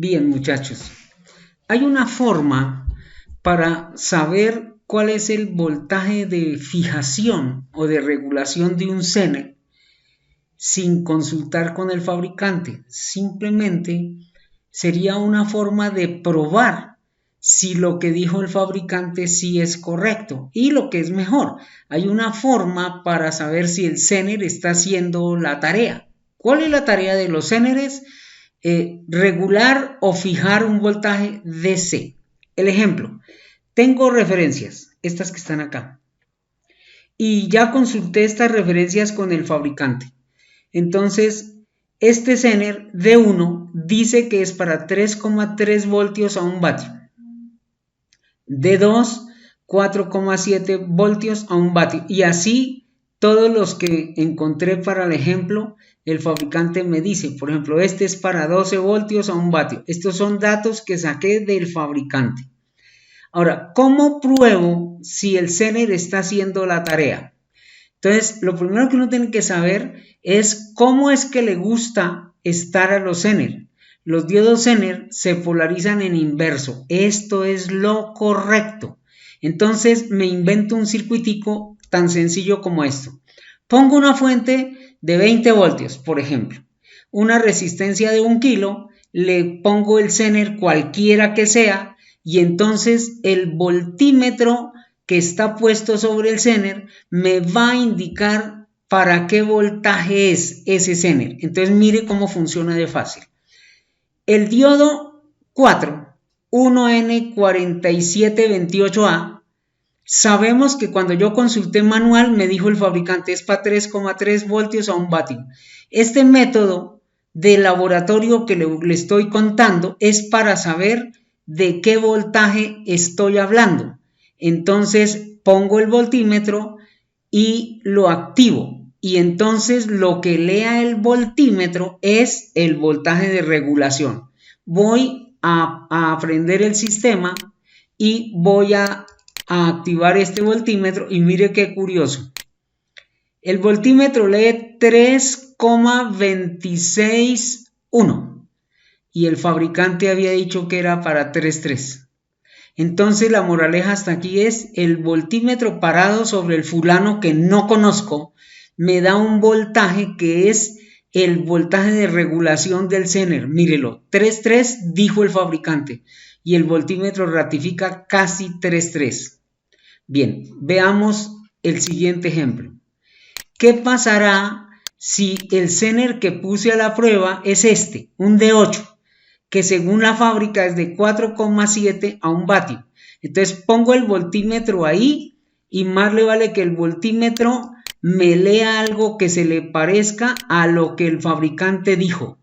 Bien, muchachos, hay una forma para saber cuál es el voltaje de fijación o de regulación de un Zener sin consultar con el fabricante. Simplemente sería una forma de probar si lo que dijo el fabricante sí es correcto. Y lo que es mejor, hay una forma para saber si el Zener está haciendo la tarea. ¿Cuál es la tarea de los Zeneres? Regular o fijar un voltaje DC. El ejemplo, tengo referencias, estas que están acá, y ya consulté estas referencias con el fabricante. Entonces, este Zener D1 dice que es para 3,3 voltios a 1 vatio. D2, 4,7 voltios a 1 vatio. Y así, todos los que encontré para el ejemplo, el fabricante me dice, por ejemplo, este es para 12 voltios a 1 vatio. Estos son datos que saqué del fabricante. Ahora, ¿cómo pruebo si el Zener está haciendo la tarea? Entonces, lo primero que uno tiene que saber es cómo es que le gusta estar a los Zener. Los diodos Zener se polarizan en inverso. Esto es lo correcto. Entonces, me invento un circuitico tan sencillo como esto. Pongo una fuente de 20 voltios, por ejemplo. Una resistencia de 1 kilo, le pongo el Zener cualquiera que sea, y entonces el voltímetro que está puesto sobre el Zener me va a indicar para qué voltaje es ese Zener. Entonces mire cómo funciona de fácil. El diodo 4, 1N4728A, sabemos que cuando yo consulté manual me dijo el fabricante es para 3,3 voltios a 1 vatio. Este método de laboratorio que le estoy contando es para saber de qué voltaje estoy hablando. Entonces pongo el voltímetro y lo activo. Y entonces lo que lea el voltímetro es el voltaje de regulación. Voy a prender el sistema y voy a activar este voltímetro y mire qué curioso. El voltímetro lee 3,261 y el fabricante había dicho que era para 3,3. Entonces la moraleja hasta aquí es el voltímetro parado sobre el fulano que no conozco me da un voltaje que es el voltaje de regulación del Zener. Mírelo, 3,3 dijo el fabricante y el voltímetro ratifica casi 3,3. Bien, veamos el siguiente ejemplo. ¿Qué pasará si el Zener que puse a la prueba es este, un D8? Que según la fábrica es de 4,7 a 1 vatio. Entonces pongo el voltímetro ahí y más le vale que el voltímetro me lea algo que se le parezca a lo que el fabricante dijo.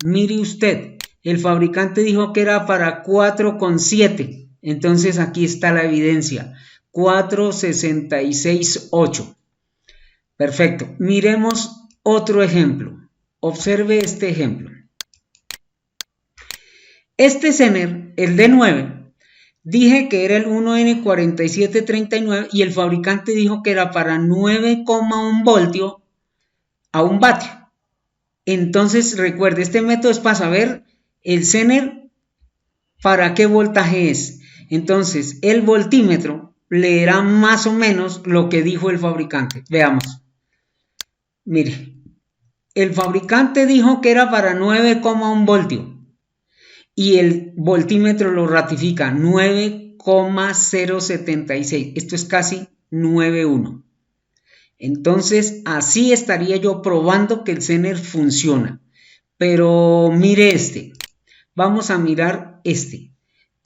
Mire usted, el fabricante dijo que era para 4,7. Entonces aquí está la evidencia, 4,668. Perfecto, miremos otro ejemplo. Observe este ejemplo. Este Zener, el D9, dije que era el 1N4739 y el fabricante dijo que era para 9,1 voltio a 1 vatio. Entonces recuerde, este método es para saber el Zener para qué voltaje es. Entonces el voltímetro leerá más o menos lo que dijo el fabricante. Veamos. Mire, el fabricante dijo que era para 9,1 voltio. Y el voltímetro lo ratifica, 9,076. Esto es casi 9,1. Entonces, así estaría yo probando que el Zener funciona. Pero mire este. Vamos a mirar este.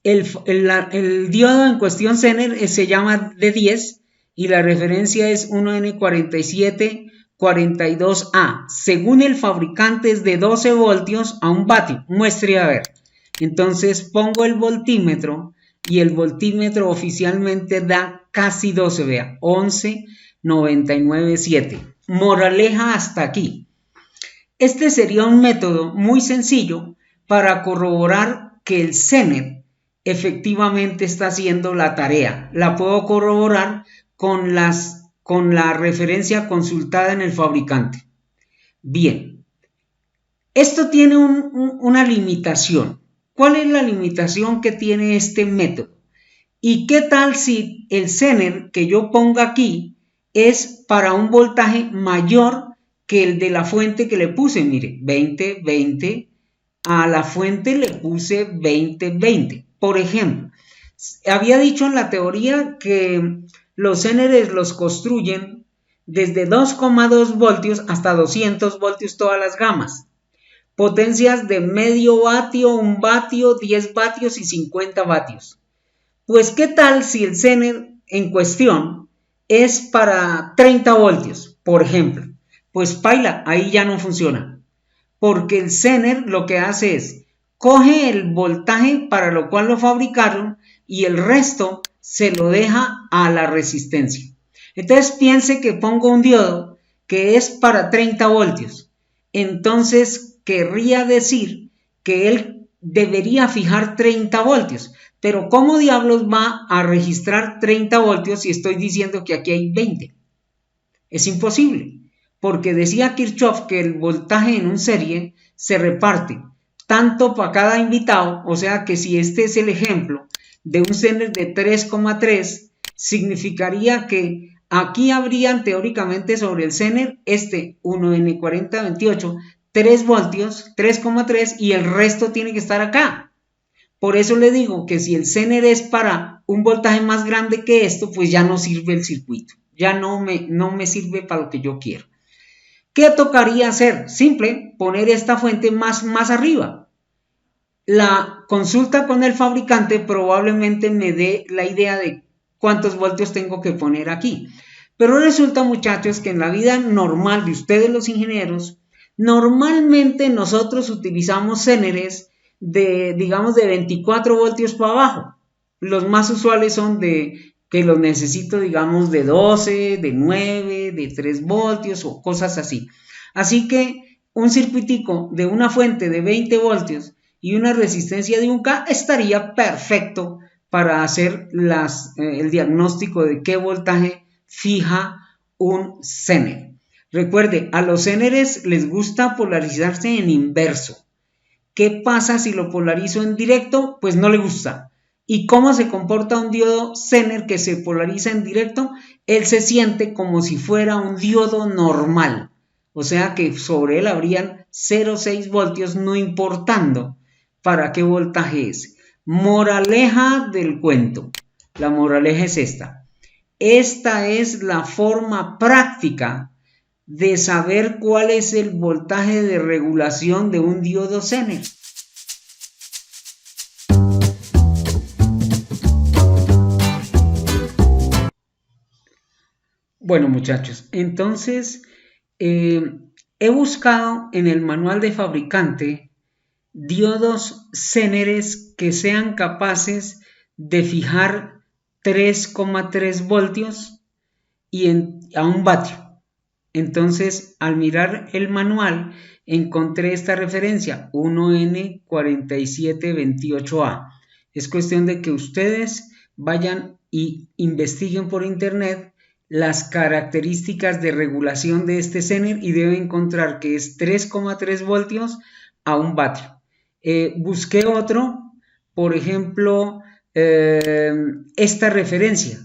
El diodo en cuestión Zener se llama D10 y la referencia es 1N4742A. Según el fabricante es de 12 voltios a 1 vatio. Muestre a ver. Entonces pongo el voltímetro y el voltímetro oficialmente da casi 12, vea, 11,997. Moraleja hasta aquí. Este sería un método muy sencillo para corroborar que el Zener efectivamente está haciendo la tarea. La puedo corroborar con la referencia consultada en el fabricante. Bien, esto tiene una limitación. ¿cuál es la limitación que tiene este método? ¿Y qué tal si el Zener que yo ponga aquí es para un voltaje mayor que el de la fuente que le puse? Mire, 20, 20, a la fuente le puse 20, 20. Por ejemplo, había dicho en la teoría que los Zeneres los construyen desde 2,2 voltios hasta 200 voltios todas las gamas. Potencias de medio vatio, 1 vatio, 10 vatios y 50 vatios. Pues, ¿qué tal si el Zener en cuestión es para 30 voltios, por ejemplo? Pues paila, ahí ya no funciona. Porque el Zener lo que hace es, coge el voltaje para lo cual lo fabricaron y el resto se lo deja a la resistencia. Entonces piense que pongo un diodo que es para 30 voltios. Entonces querría decir que él debería fijar 30 voltios. Pero ¿cómo diablos va a registrar 30 voltios si estoy diciendo que aquí hay 20? Es imposible, porque decía Kirchhoff que el voltaje en un serie se reparte tanto para cada invitado, o sea que si este es el ejemplo de un Zener de 3,3, significaría que aquí habrían teóricamente sobre el Zener 1N4028, 3 voltios, 3,3 y el resto tiene que estar acá. Por eso le digo que si el Zener es para un voltaje más grande que esto, pues ya no sirve el circuito. Ya no me sirve para lo que yo quiero. ¿Qué tocaría hacer? Simple, poner esta fuente más arriba. La consulta con el fabricante probablemente me dé la idea de cuántos voltios tengo que poner aquí. Pero resulta, muchachos, que en la vida normal de ustedes los ingenieros, normalmente nosotros utilizamos Zeneres de, digamos, de 24 voltios para abajo. Los más usuales son de que los necesito, digamos, de 12, de 9, de 3 voltios o cosas así. Así que un circuitico de una fuente de 20 voltios y una resistencia de 1K estaría perfecto para hacer el diagnóstico de qué voltaje fija un Zener. Recuerde, a los Zeneres les gusta polarizarse en inverso. ¿Qué pasa si lo polarizo en directo? Pues no le gusta. ¿Y cómo se comporta un diodo Zener que se polariza en directo? Él se siente como si fuera un diodo normal. O sea que sobre él habrían 0,6 voltios no importando para qué voltaje es. Moraleja del cuento. La moraleja es esta. Esta es la forma práctica de saber cuál es el voltaje de regulación de un diodo Zener. Bueno, muchachos, entonces he buscado en el manual de fabricante diodos Zeneres que sean capaces de fijar 3,3 voltios y a 1 vatio. Entonces, al mirar el manual, encontré esta referencia, 1N4728A. Es cuestión de que ustedes vayan y investiguen por internet las características de regulación de este Zener y deben encontrar que es 3,3 voltios a 1 vatio. Busqué otro, por ejemplo, esta referencia.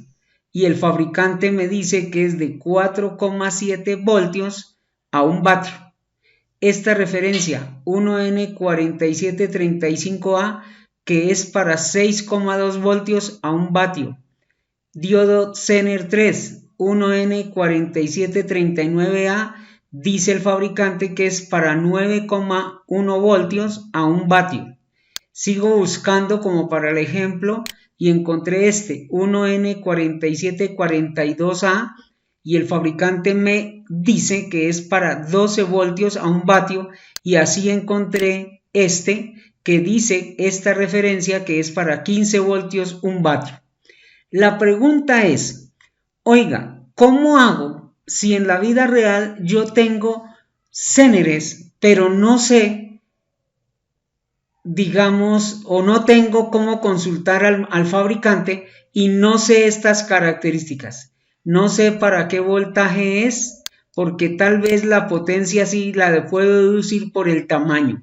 Y el fabricante me dice que es de 4,7 voltios a 1 vatio. Esta referencia 1N4735A que es para 6,2 voltios a 1 vatio. Diodo Zener 3 1N4739A dice el fabricante que es para 9,1 voltios a 1 vatio. Sigo buscando como para el ejemplo y encontré este 1N4742A y el fabricante me dice que es para 12 voltios a 1 vatio y así encontré este que dice esta referencia que es para 15 voltios 1 vatio. La pregunta es, oiga, ¿cómo hago si en la vida real yo tengo Zeneres pero no sé, digamos, o no tengo cómo consultar al fabricante y no sé estas características? No sé para qué voltaje es, porque tal vez la potencia sí la puedo deducir por el tamaño.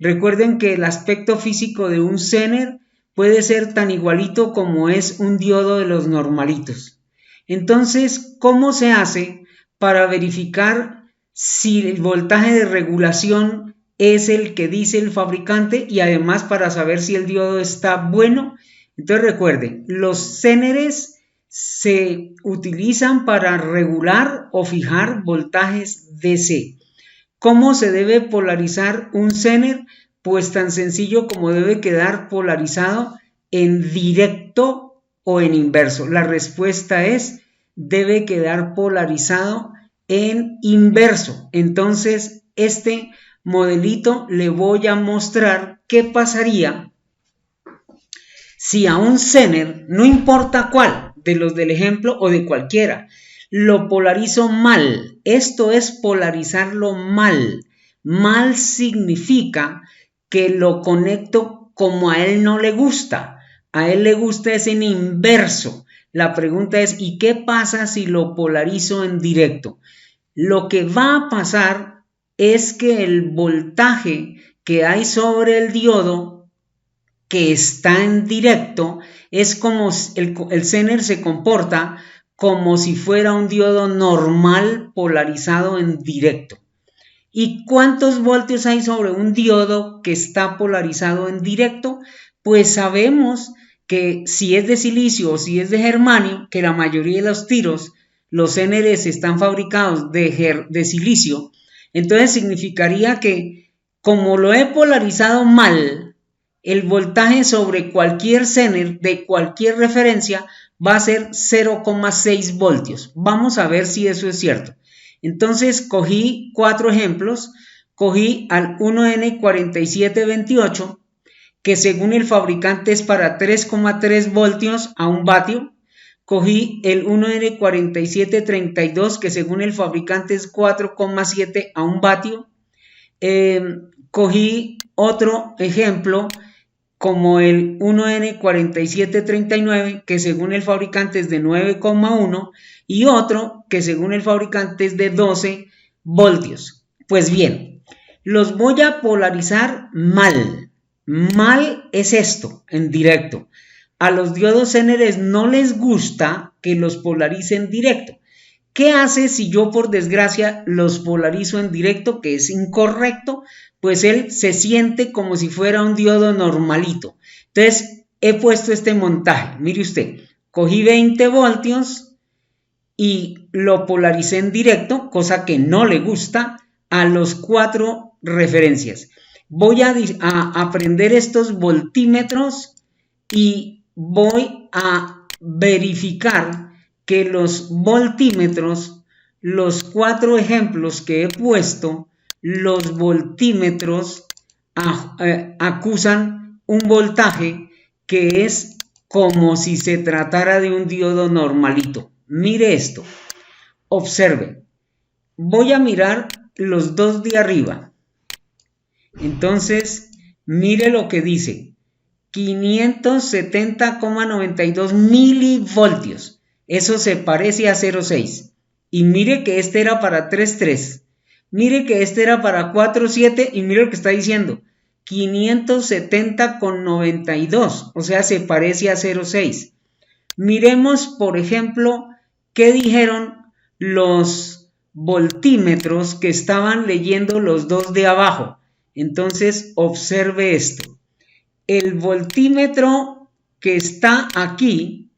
Recuerden que el aspecto físico de un Zener puede ser tan igualito como es un diodo de los normalitos. Entonces, ¿cómo se hace para verificar si el voltaje de regulación es el que dice el fabricante y además para saber si el diodo está bueno? Entonces recuerden, los Zeneres se utilizan para regular o fijar voltajes DC. ¿Cómo se debe polarizar un Zener? Pues tan sencillo como debe quedar polarizado en directo o en inverso. La respuesta es, debe quedar polarizado en inverso. Entonces, este modelito le voy a mostrar qué pasaría si a un Zener, no importa cuál, de los del ejemplo o de cualquiera, lo polarizo mal. Esto es polarizarlo mal. Mal significa que lo conecto como a él no le gusta. A él le gusta es en inverso. La pregunta es, ¿y qué pasa si lo polarizo en directo? Lo que va a pasar es que el voltaje que hay sobre el diodo que está en directo es como el Zener se comporta como si fuera un diodo normal polarizado en directo. ¿Y cuántos voltios hay sobre un diodo que está polarizado en directo? Pues sabemos que si es de silicio o si es de germanio, que la mayoría de los tiros, los Zeneres están fabricados de silicio, entonces significaría que como lo he polarizado mal, el voltaje sobre cualquier Zener de cualquier referencia va a ser 0,6 voltios. Vamos a ver si eso es cierto. Entonces cogí 4 ejemplos. Cogí al 1N4728, que según el fabricante es para 3,3 voltios a 1 vatio. Cogí el 1N4732, que según el fabricante es 4,7 a 1 vatio. Cogí otro ejemplo como el 1N4739, que según el fabricante es de 9,1, y otro que según el fabricante es de 12 voltios. Pues bien, los voy a polarizar mal. Mal es esto, en directo. A los diodos Zeneres no les gusta que los polarice en directo. ¿Qué hace si yo por desgracia los polarizo en directo, que es incorrecto? Pues él se siente como si fuera un diodo normalito. Entonces he puesto este montaje. Mire usted, cogí 20 voltios y lo polaricé en directo, cosa que no le gusta, a los 4 referencias. Voy a aprender estos voltímetros y voy a verificar que los voltímetros, los 4 ejemplos que he puesto, los voltímetros acusan un voltaje que es como si se tratara de un diodo normalito. Mire esto, observe, voy a mirar los dos de arriba. Entonces, mire lo que dice, 570,92 milivoltios. Eso se parece a 0,6. Y mire que este era para 3,3. Mire que este era para 4,7 y mire lo que está diciendo, 570,92, o sea, se parece a 0,6. Miremos, por ejemplo, qué dijeron los voltímetros que estaban leyendo los dos de abajo. Entonces, observe esto. El voltímetro que está aquí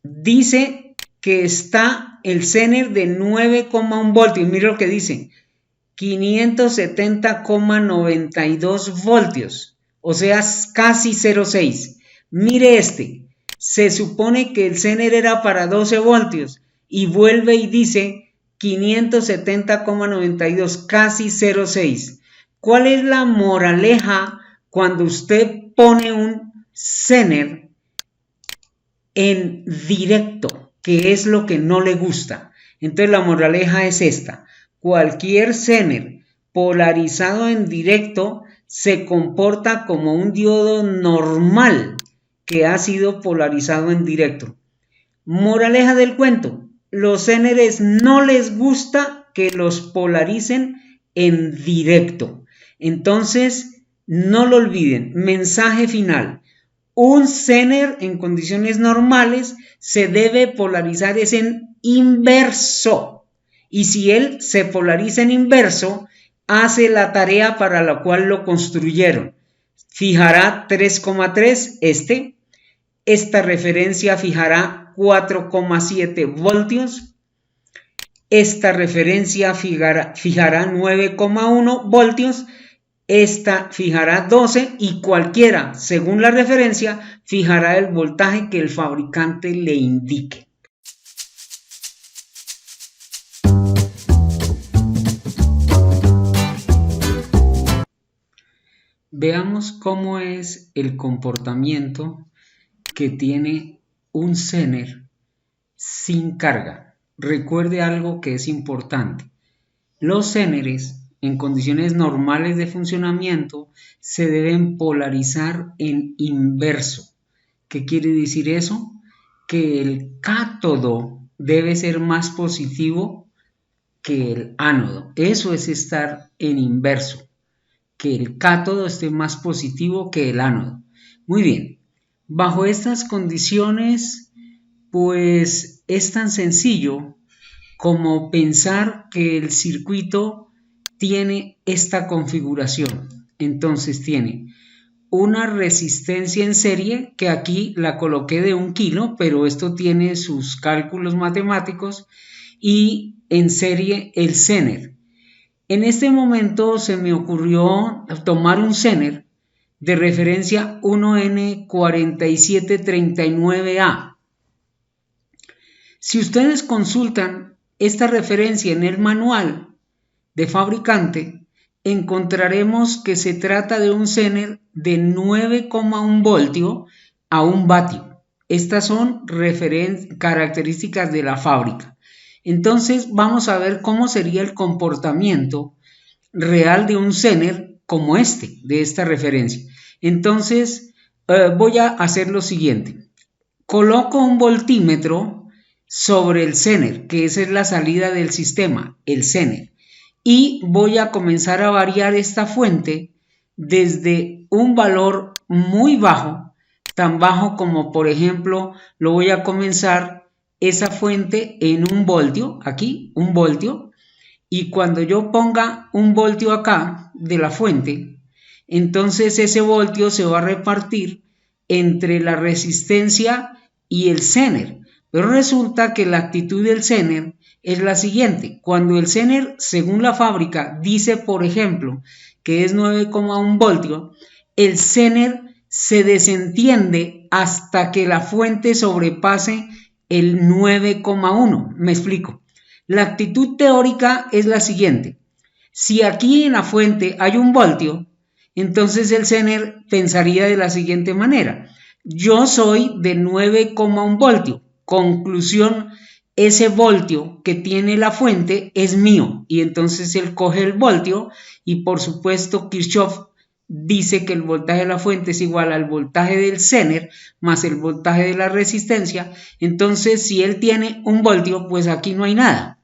dice que está el Zener de 9,1 voltios. Mire lo que dice, 570,92 voltios, o sea, casi 0,6. Mire este, se supone que el Zener era para 12 voltios y vuelve y dice 570,92, casi 0,6. ¿Cuál es la moraleja cuando usted pone un Zener en directo, que es lo que no le gusta? Entonces la moraleja es esta: cualquier Zener polarizado en directo se comporta como un diodo normal que ha sido polarizado en directo. Moraleja del cuento: los Zeneres no les gusta que los polaricen en directo. Entonces No lo olviden, mensaje final. Un Zener en condiciones normales se debe polarizar es en inverso. Y si él se polariza en inverso, hace la tarea para la cual lo construyeron. Fijará 3,3 esta referencia fijará 4,7 voltios, esta referencia fijará 9,1 voltios, esta fijará 12 y cualquiera, según la referencia, fijará el voltaje que el fabricante le indique. Veamos cómo es el comportamiento que tiene un Zener sin carga. Recuerde algo que es importante. Los Zeneres en condiciones normales de funcionamiento se deben polarizar en inverso. ¿Qué quiere decir eso? Que el cátodo debe ser más positivo que el ánodo. Eso es estar en inverso. Que el cátodo esté más positivo que el ánodo. Muy bien. Bajo estas condiciones, pues es tan sencillo como pensar que el circuito tiene esta configuración. Entonces tiene una resistencia en serie, que aquí la coloqué de 1 kilo, pero esto tiene sus cálculos matemáticos, y en serie el Zener. En este momento se me ocurrió tomar un Zener de referencia 1N4739A. Si ustedes consultan esta referencia en el manual de fabricante, encontraremos que se trata de un Zener de 9,1 voltio a 1 vatio. Estas son características de la fábrica. Entonces vamos a ver cómo sería el comportamiento real de un Zener como de esta referencia. Entonces voy a hacer lo siguiente. Coloco un voltímetro sobre el Zener, que esa es la salida del sistema, el Zener, y voy a comenzar a variar esta fuente desde un valor muy bajo, tan bajo como por ejemplo lo voy a comenzar esa fuente en 1 voltio, aquí 1 voltio, y cuando yo ponga 1 voltio acá de la fuente, entonces ese voltio se va a repartir entre la resistencia y el Zener. Pero resulta que la actitud del Zener es la siguiente. Cuando el Zener, según la fábrica, dice, por ejemplo, que es 9,1 voltio, el Zener se desentiende hasta que la fuente sobrepase el 9,1. Me explico. La actitud teórica es la siguiente. Si aquí en la fuente hay 1 voltio, entonces el Zener pensaría de la siguiente manera. Yo soy de 9,1 voltio. Conclusión, ese voltio que tiene la fuente es mío. Y entonces él coge el voltio y por supuesto Kirchhoff dice que el voltaje de la fuente es igual al voltaje del Zener más el voltaje de la resistencia. Entonces si él tiene 1 voltio, pues aquí no hay nada.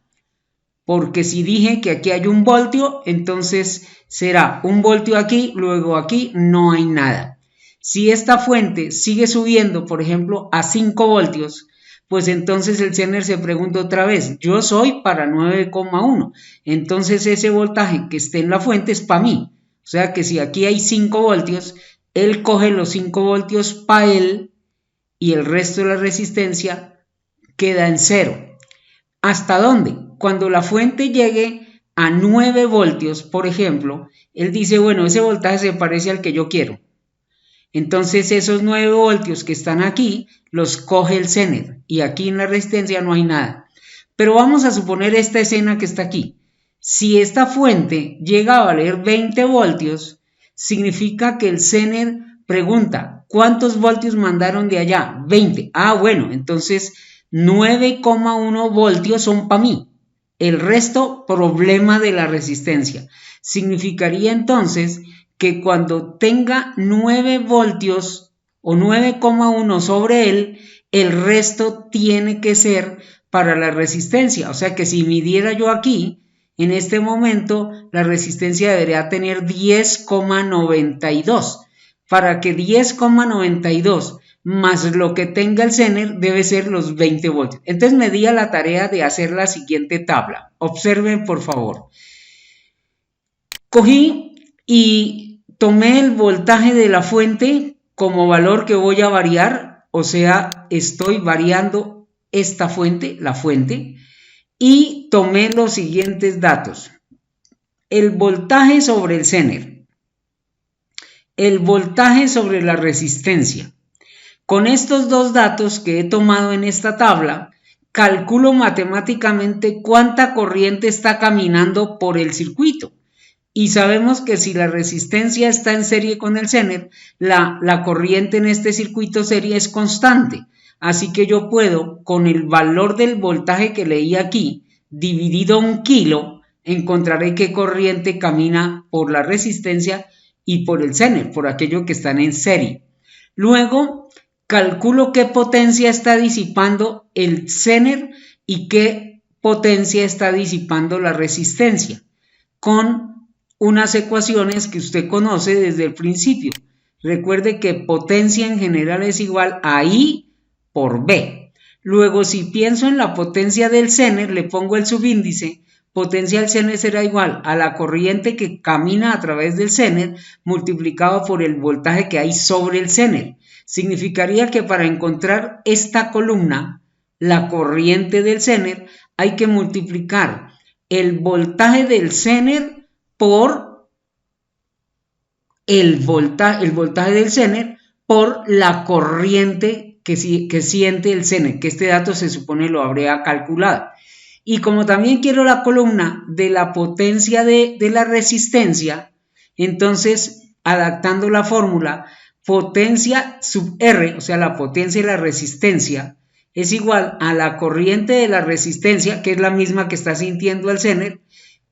Porque si dije que aquí hay 1 voltio, entonces será 1 voltio aquí, luego aquí no hay nada. Si esta fuente sigue subiendo, por ejemplo, a 5 voltios, pues entonces el Zener se pregunta otra vez, yo soy para 9,1, entonces ese voltaje que esté en la fuente es para mí. O sea que si aquí hay 5 voltios, él coge los 5 voltios para él y el resto de la resistencia queda en 0. ¿Hasta dónde? Cuando la fuente llegue a 9 voltios, por ejemplo, él dice, bueno, ese voltaje se parece al que yo quiero. Entonces esos 9 voltios que están aquí, los coge el Zener y aquí en la resistencia no hay nada. Pero vamos a suponer esta escena que está aquí. Si esta fuente llega a valer 20 voltios, significa que el Zener pregunta, ¿cuántos voltios mandaron de allá? 20. Ah, bueno, entonces 9,1 voltios son para mí. El resto, problema de la resistencia. Significaría entonces que cuando tenga 9 voltios o 9,1 sobre él, el resto tiene que ser para la resistencia. O sea que si midiera yo aquí, En este momento la resistencia debería tener 10,92. Para que 10,92 más lo que tenga el Zener debe ser los 20 voltios. Entonces me di a la tarea de hacer la siguiente tabla. Observen por favor. Cogí y tomé el voltaje de la fuente como valor que voy a variar, o sea, estoy variando esta fuente, la fuente, y tomé los siguientes datos. El voltaje sobre el Zener, el voltaje sobre la resistencia. Con estos dos datos que he tomado en esta tabla, calculo matemáticamente cuánta corriente está caminando por el circuito. Y sabemos que si la resistencia está en serie con el Zener, la corriente en este circuito serie es constante. Así que yo puedo, con el valor del voltaje que leí aquí, dividido 1 kilo, encontraré qué corriente camina por la resistencia y por el Zener, por aquello que están en serie. Luego, calculo qué potencia está disipando el Zener y qué potencia está disipando la resistencia, con unas ecuaciones que usted conoce desde el principio. Recuerde que potencia en general es igual a I por B. Luego, si pienso en la potencia del Zener, le pongo el subíndice. Potencia del Zener será igual a la corriente que camina a través del Zener multiplicado por el voltaje que hay sobre el Zener. Significaría que para encontrar esta columna, la corriente del Zener, hay que multiplicar el voltaje del Zener por el voltaje del Zener por la corriente que siente el Zener, que este dato se supone lo habría calculado. Y como también quiero la columna de la potencia de la resistencia, entonces adaptando la fórmula, potencia sub R, o sea la potencia de la resistencia, es igual a la corriente de la resistencia, que es la misma que está sintiendo el Zener,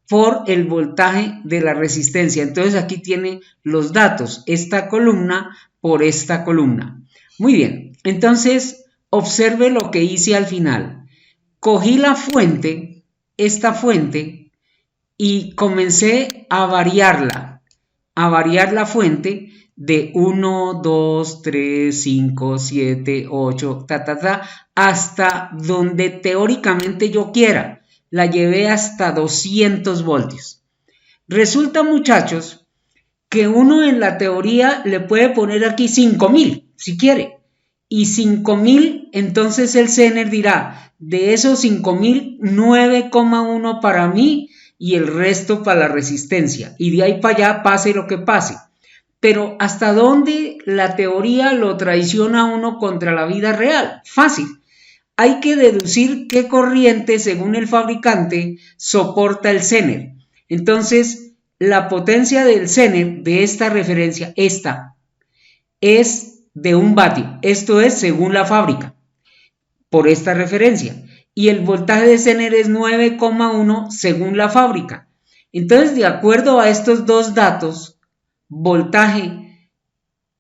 por el voltaje de la resistencia. Entonces aquí tiene los datos, esta columna por esta columna. Muy bien, entonces observe lo que hice al final. Cogí la fuente, esta fuente, y comencé a variar la fuente de 1, 2, 3, 5, 7, 8, hasta donde teóricamente yo quiera. La llevé hasta 200 voltios. Resulta, muchachos, que uno en la teoría le puede poner aquí 5000, si quiere. Y 5000, entonces el Zener dirá, de esos 5000, 9,1 para mí y el resto para la resistencia. Y de ahí para allá pase lo que pase. Pero ¿hasta dónde la teoría lo traiciona a uno contra la vida real? Fácil. Hay que deducir qué corriente, según el fabricante, soporta el Zener. Entonces, la potencia del Zener de esta referencia, esta, es de 1 vatio. Esto es según la fábrica, por esta referencia. Y el voltaje de Zener es 9,1 según la fábrica. Entonces, de acuerdo a estos dos datos, voltaje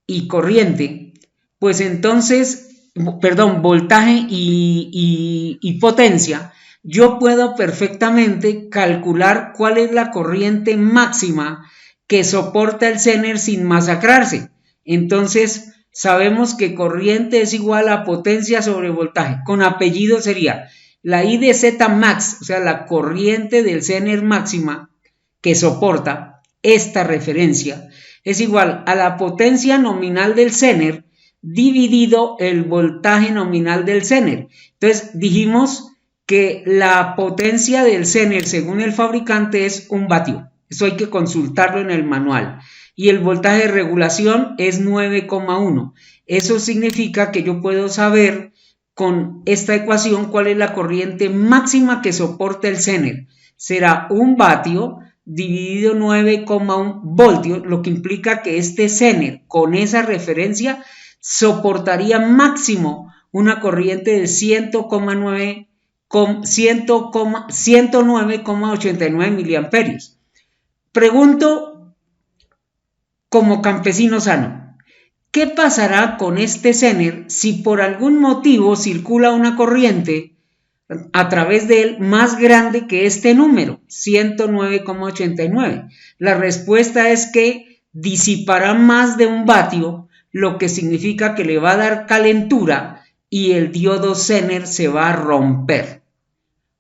y corriente, pues entonces, voltaje y potencia, yo puedo perfectamente calcular cuál es la corriente máxima que soporta el Zener sin masacrarse. Entonces, sabemos que corriente es igual a potencia sobre voltaje. Con apellido sería la I de Z max, o sea, la corriente del Zener máxima que soporta esta referencia, es igual a la potencia nominal del Zener dividido el voltaje nominal del Zener. Entonces dijimos que la potencia del Zener según el fabricante es 1 vatio. Eso hay que consultarlo en el manual. Y el voltaje de regulación es 9,1. Eso significa que yo puedo saber con esta ecuación cuál es la corriente máxima que soporta el Zener. Será 1 vatio dividido 9,1 voltios, lo que implica que este Zener con esa referencia soportaría máximo una corriente de 109,89 miliamperios. Pregunto como campesino sano, ¿qué pasará con este Zener si por algún motivo circula una corriente a través de él más grande que este número, 109,89. La respuesta es que disipará más de 1 vatio, lo que significa que le va a dar calentura y el diodo Zener se va a romper.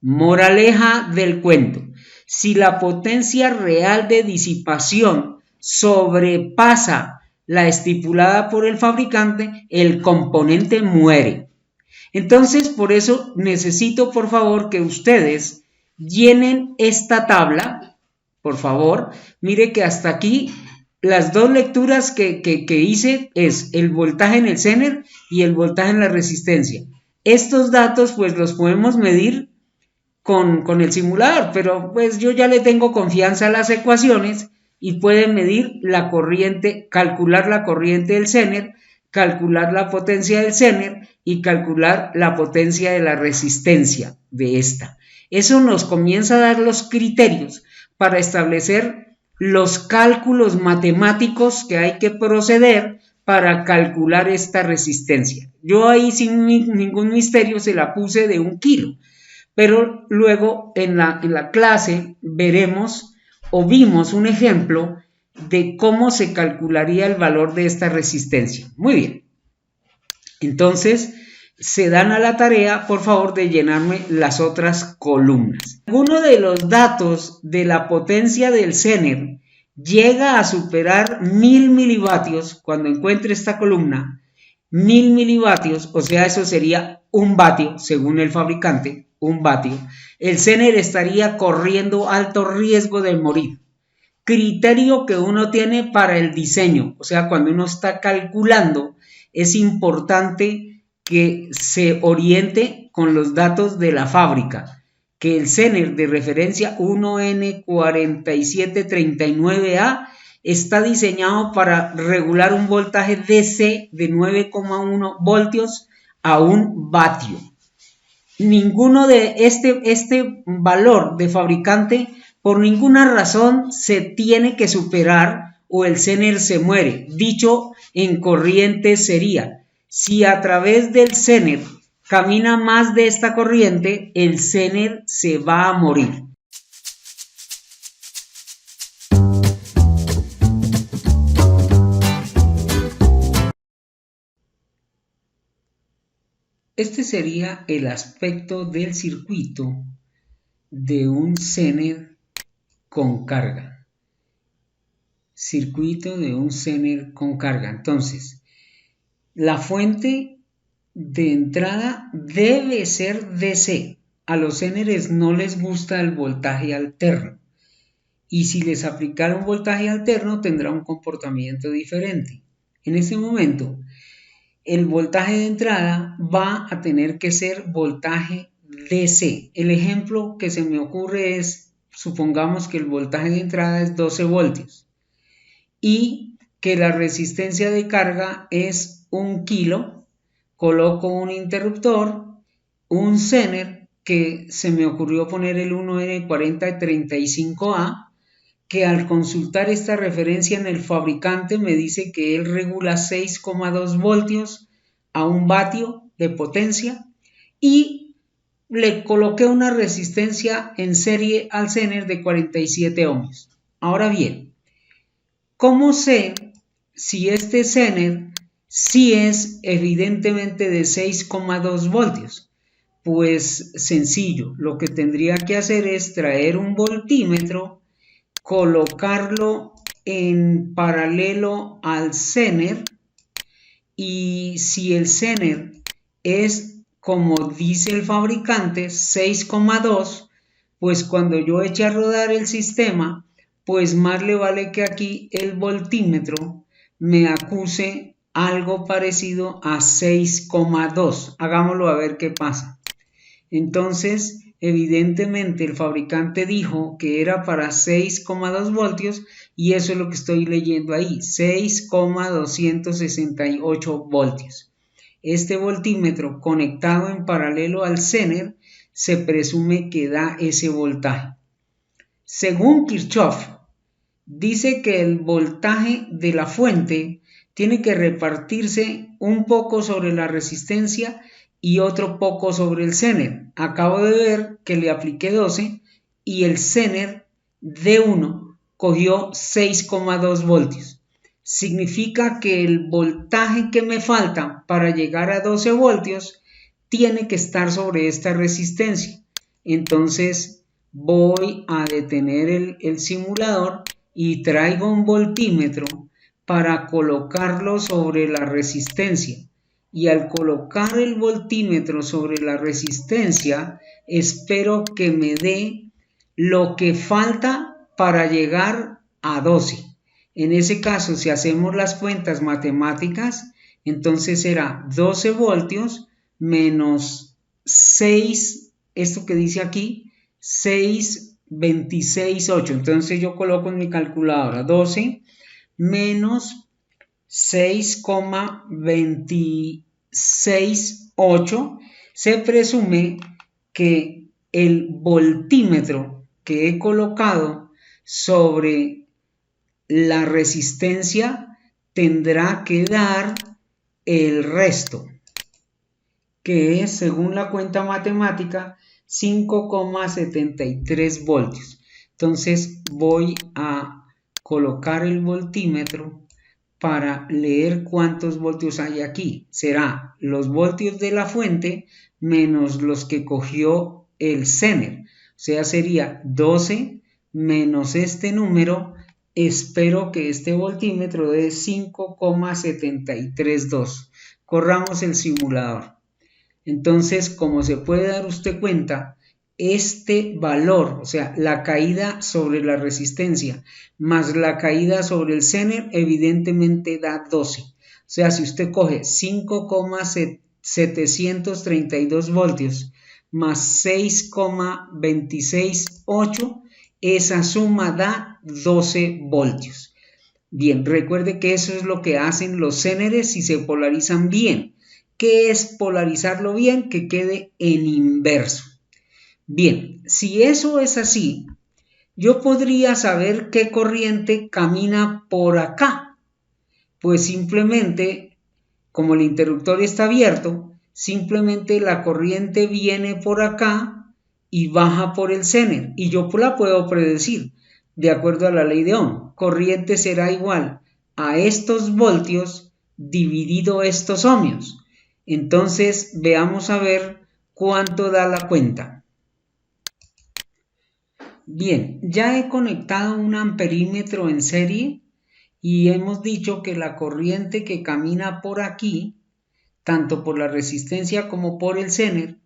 Moraleja del cuento: si la potencia real de disipación sobrepasa la estipulada por el fabricante, el componente muere. Entonces, por eso necesito, por favor, que ustedes llenen esta tabla, por favor. Mire que hasta aquí las dos lecturas que hice es el voltaje en el Zener y el voltaje en la resistencia. Estos datos pues los podemos medir con el simulador, pero pues yo ya le tengo confianza a las ecuaciones y pueden medir la corriente, calcular la corriente del Zener, calcular la potencia del Zener y calcular la potencia de la resistencia de esta. Eso nos comienza a dar los criterios para establecer los cálculos matemáticos que hay que proceder para calcular esta resistencia. Yo ahí sin ningún misterio se la puse de 1 kilo, pero luego en la clase veremos o vimos un ejemplo de cómo se calcularía el valor de esta resistencia. Muy bien. Entonces, se dan a la tarea, por favor, de llenarme las otras columnas. Alguno de los datos de la potencia del Zener llega a superar 1000 milivatios cuando encuentre esta columna. 1000 milivatios, o sea, eso sería 1 vatio, según el fabricante, 1 vatio. El Zener estaría corriendo alto riesgo de morir. Criterio que uno tiene para el diseño, o sea, cuando uno está calculando, es importante que se oriente con los datos de la fábrica, que el Zener de referencia 1N4739A está diseñado para regular un voltaje DC de 9,1 voltios a 1 vatio. Ninguno de este valor de fabricante por ninguna razón se tiene que superar o el Zener se muere. Dicho en corriente sería: si a través del Zener camina más de esta corriente, el Zener se va a morir. Este sería el aspecto del circuito de un Zener con carga. Circuito de un Zener con carga. Entonces, la fuente de entrada debe ser DC. A los Zeneres no les gusta el voltaje alterno. Y si les aplicara un voltaje alterno, tendrá un comportamiento diferente. En este momento, el voltaje de entrada va a tener que ser voltaje DC. El ejemplo que se me ocurre es, supongamos que el voltaje de entrada es 12 voltios y que la resistencia de carga es 1 kilo. Coloco un interruptor, un Zener que se me ocurrió poner el 1N4035A, que al consultar esta referencia en el fabricante me dice que él regula 6,2 voltios a 1 vatio de potencia, y le coloqué una resistencia en serie al Zener de 47 ohmios. Ahora bien, ¿cómo sé si este Zener sí es evidentemente de 6,2 voltios? Pues sencillo, lo que tendría que hacer es traer un voltímetro, colocarlo en paralelo al Zener, y si el Zener es, como dice el fabricante, 6,2, pues cuando yo eche a rodar el sistema, pues más le vale que aquí el voltímetro me acuse algo parecido a 6,2. Hagámoslo a ver qué pasa. Entonces, evidentemente el fabricante dijo que era para 6,2 voltios y eso es lo que estoy leyendo ahí, 6,268 voltios. Este voltímetro conectado en paralelo al Zener se presume que da ese voltaje. Según Kirchhoff, dice que el voltaje de la fuente tiene que repartirse un poco sobre la resistencia y otro poco sobre el Zener. Acabo de ver que le apliqué 12 y el Zener D1 cogió 6,2 voltios. Significa que el voltaje que me falta para llegar a 12 voltios tiene que estar sobre esta resistencia. Entonces voy a detener el simulador y traigo un voltímetro para colocarlo sobre la resistencia. Y al colocar el voltímetro sobre la resistencia, espero que me dé lo que falta para llegar a 12. En ese caso, si hacemos las cuentas matemáticas, entonces será 12 voltios menos 6, esto que dice aquí, 6,26,8. Entonces yo coloco en mi calculadora 12 menos 6,26,8. Se presume que el voltímetro que he colocado sobre la resistencia tendrá que dar el resto, que es, según la cuenta matemática, 5,73 voltios. Entonces voy a colocar el voltímetro para leer cuántos voltios hay aquí. Será los voltios de la fuente menos los que cogió el Zener. O sea, sería 12 menos este número. Espero que este voltímetro dé 5,732. Corramos el simulador. Entonces, como se puede dar usted cuenta, este valor, o sea, la caída sobre la resistencia más la caída sobre el Zener, evidentemente da 12. O sea, si usted coge 5,732 voltios más 6,268, esa suma da 12 voltios. Bien, recuerde que eso es lo que hacen los Zeneres si se polarizan bien. ¿Qué es polarizarlo bien? Que quede en inverso. Bien, si eso es así, yo podría saber qué corriente camina por acá. Pues simplemente, como el interruptor está abierto, simplemente la corriente viene por acá y baja por el Zener. Y yo la puedo predecir, de acuerdo a la ley de Ohm. Corriente será igual a estos voltios dividido estos ohmios. Entonces, veamos a ver cuánto da la cuenta. Bien, ya he conectado un amperímetro en serie y hemos dicho que la corriente que camina por aquí, tanto por la resistencia como por el Zener,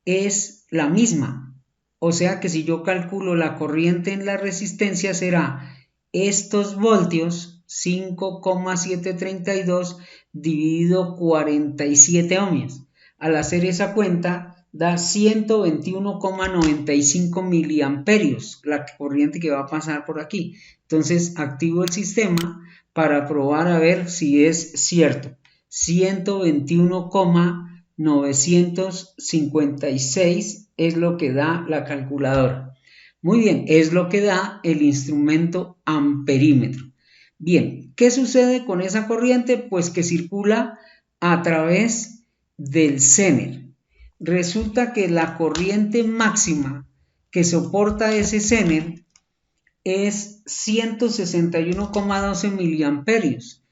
es la misma. O sea que si yo calculo la corriente en la resistencia será estos voltios, 5,732 dividido 47 ohmios. Al hacer esa cuenta da 121,95 miliamperios la corriente que va a pasar por aquí. Entonces activo el sistema para probar a ver si es cierto. 121,956 es lo que da la calculadora. Muy bien, es lo que da el instrumento amperímetro. Bien, ¿qué sucede con esa corriente? Pues que circula a través del Zener. Resulta que la corriente máxima que soporta ese Zener es 161,12 miliamperios.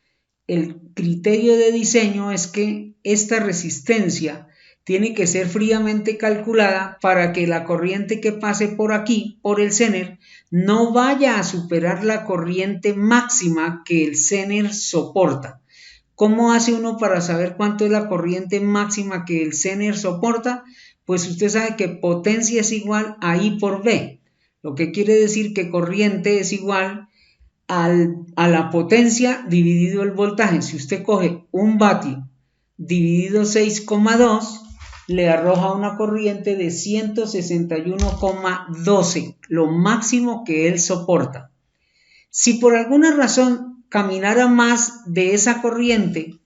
El criterio de diseño es que esta resistencia tiene que ser fríamente calculada para que la corriente que pase por aquí, por el Zener, no vaya a superar la corriente máxima que el Zener soporta. ¿Cómo hace uno para saber cuánto es la corriente máxima que el Zener soporta? Pues usted sabe que potencia es igual a I por V, lo que quiere decir que corriente es igual a la potencia dividido el voltaje. Si usted coge un vatio dividido 6,2, le arroja una corriente de 161,12, lo máximo que él soporta. Si por alguna razón caminara más de esa corriente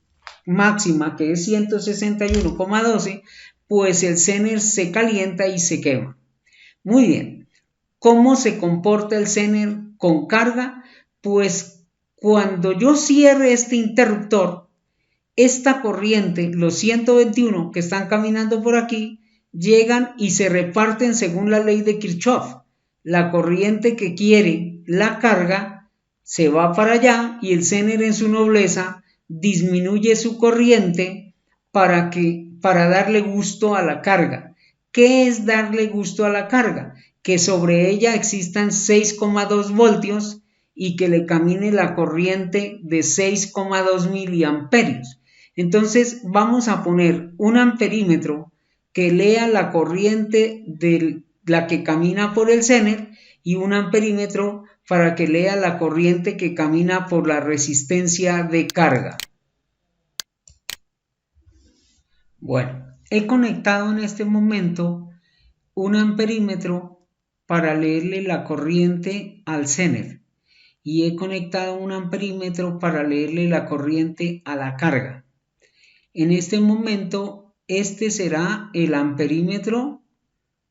máxima, que es 161,12, pues el Zener se calienta y se quema. Muy bien, ¿cómo se comporta el Zener con carga? Pues cuando yo cierre este interruptor, esta corriente, los 121 que están caminando por aquí, llegan y se reparten según la ley de Kirchhoff. La corriente que quiere la carga se va para allá y el Zener en su nobleza disminuye su corriente para darle gusto a la carga. ¿Qué es darle gusto a la carga? Que sobre ella existan 6,2 voltios y que le camine la corriente de 6,2 miliamperios. Entonces vamos a poner un amperímetro que lea la corriente de la que camina por el Zener y un amperímetro para que lea la corriente que camina por la resistencia de carga. Bueno, he conectado en este momento un amperímetro para leerle la corriente al Zener y he conectado un amperímetro para leerle la corriente a la carga. En este momento, este será el amperímetro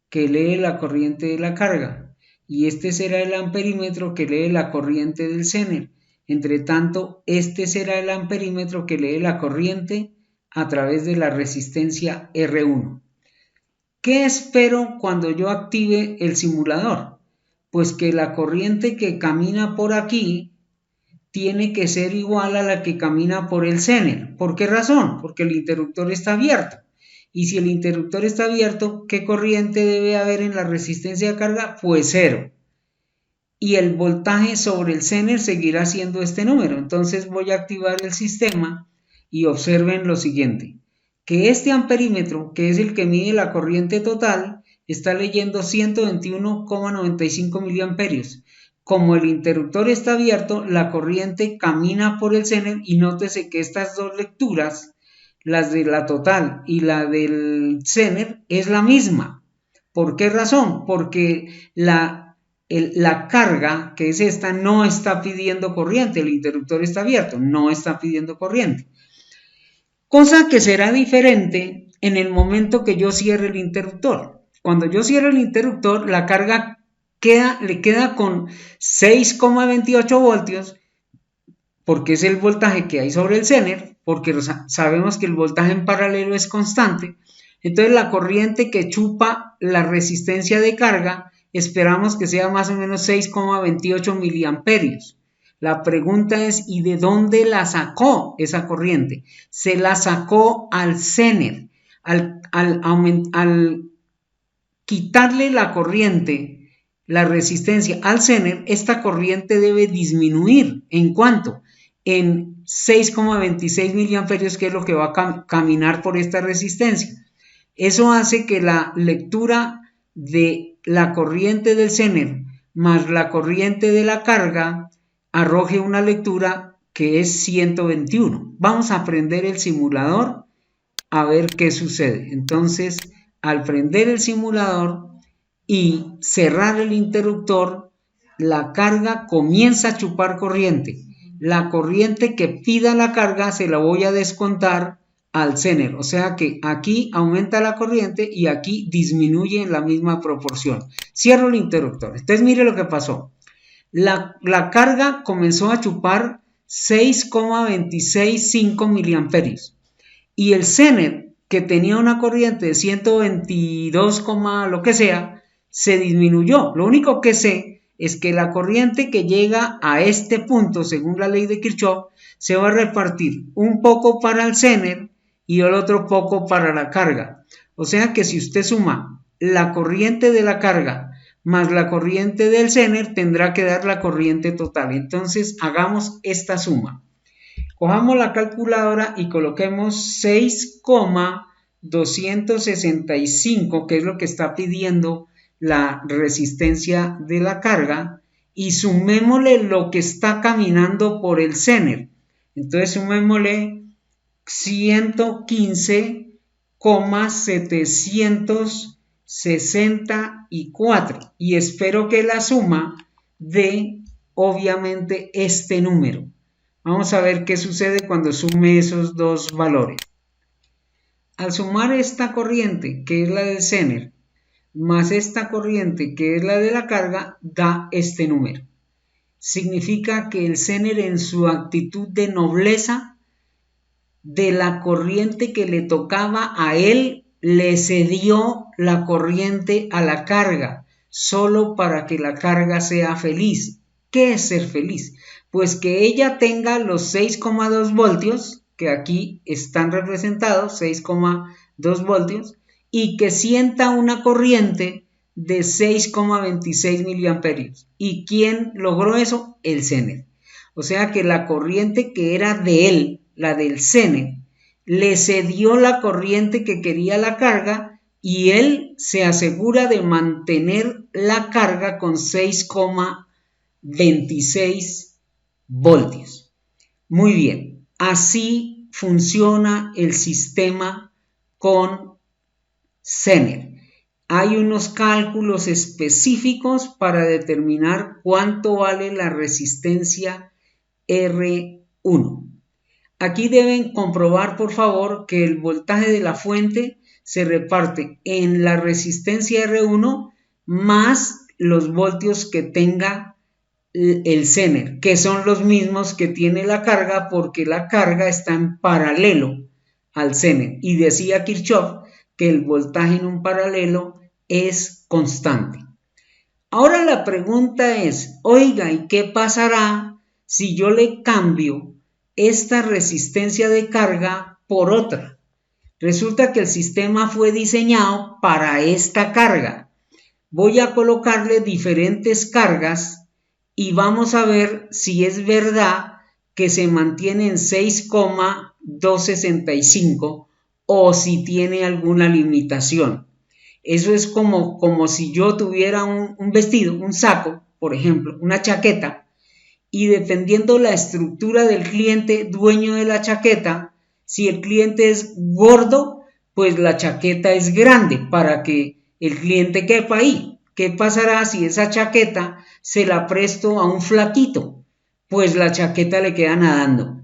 que lee la corriente de la carga y este será el amperímetro que lee la corriente del Zener. Entre tanto, este será el amperímetro que lee la corriente a través de la resistencia R1. ¿Qué espero cuando yo active el simulador? Pues que la corriente que camina por aquí tiene que ser igual a la que camina por el Zener. ¿Por qué razón? Porque el interruptor está abierto. Y si el interruptor está abierto, ¿qué corriente debe haber en la resistencia de carga? Pues 0. Y el voltaje sobre el Zener seguirá siendo este número. Entonces voy a activar el sistema y observen lo siguiente. Que este amperímetro, que es el que mide la corriente total, está leyendo 121,95 miliamperios. Como el interruptor está abierto, la corriente camina por el Zener y nótese que estas dos lecturas, las de la total y la del Zener, es la misma. ¿Por qué razón? Porque la carga, que es esta, no está pidiendo corriente, el interruptor está abierto, no está pidiendo corriente. Cosa que será diferente en el momento que yo cierre el interruptor. Cuando yo cierre el interruptor, la carga le queda con 6,28 voltios, porque es el voltaje que hay sobre el Zener, porque sabemos que el voltaje en paralelo es constante. Entonces la corriente que chupa la resistencia de carga, esperamos que sea más o menos 6,28 miliamperios. La pregunta es, ¿y de dónde la sacó esa corriente? Se la sacó al Zener. Al quitarle la corriente, la resistencia al Zener, esta corriente debe disminuir. ¿En cuánto? En 6,26 miliamperios, que es lo que va a caminar por esta resistencia. Eso hace que la lectura de la corriente del Zener más la corriente de la carga arroje una lectura que es 121. Vamos a prender el simulador a ver qué sucede. Entonces, al prender el simulador y cerrar el interruptor, la carga comienza a chupar corriente. La corriente que pida la carga se la voy a descontar al Zener, o sea que aquí aumenta la corriente y aquí disminuye en la misma proporción. Cierro el interruptor. Entonces mire lo que pasó. La carga comenzó a chupar 6,265 miliamperios y el Zener, que tenía una corriente de 122, lo que sea, se disminuyó. Lo único que sé es que la corriente que llega a este punto, según la ley de Kirchhoff, se va a repartir un poco para el Zener y el otro poco para la carga. O sea que si usted suma la corriente de la carga más la corriente del Zener, tendrá que dar la corriente total. Entonces hagamos esta suma. Cojamos la calculadora y coloquemos 6,265, que es lo que está pidiendo la resistencia de la carga, y sumémosle lo que está caminando por el Zener. Entonces sumémosle 115,764 y espero que la suma dé obviamente este número. Vamos a ver qué sucede cuando sume esos dos valores. Al sumar esta corriente, que es la del Zener, más esta corriente, que es la de la carga, da este número. Significa que el Zener, en su actitud de nobleza, de la corriente que le tocaba a él, le cedió la corriente a la carga, solo para que la carga sea feliz. ¿Qué es ser feliz? Pues que ella tenga los 6,2 voltios, que aquí están representados, 6,2 voltios, y que sienta una corriente de 6,26 miliamperios. ¿Y quién logró eso? El Zener. O sea que la corriente que era de él, la del Zener, le cedió la corriente que quería la carga y él se asegura de mantener la carga con 6,26 voltios. Muy bien, así funciona el sistema con Zener. Hay unos cálculos específicos para determinar cuánto vale la resistencia R1. Aquí deben comprobar, por favor, que el voltaje de la fuente se reparte en la resistencia R1 más los voltios que tenga el Zener, que son los mismos que tiene la carga, porque la carga está en paralelo al Zener. Y decía Kirchhoff que el voltaje en un paralelo es constante. Ahora la pregunta es, oiga, ¿y qué pasará si yo le cambio esta resistencia de carga por otra? Resulta que el sistema fue diseñado para esta carga. Voy a colocarle diferentes cargas y vamos a ver si es verdad que se mantiene en 6,265 o si tiene alguna limitación. Eso es como si yo tuviera un vestido, un saco, por ejemplo, una chaqueta, y dependiendo la estructura del cliente dueño de la chaqueta, si el cliente es gordo, pues la chaqueta es grande para que el cliente quepa ahí. ¿Qué pasará si esa chaqueta se la presto a un flaquito? Pues la chaqueta le queda nadando.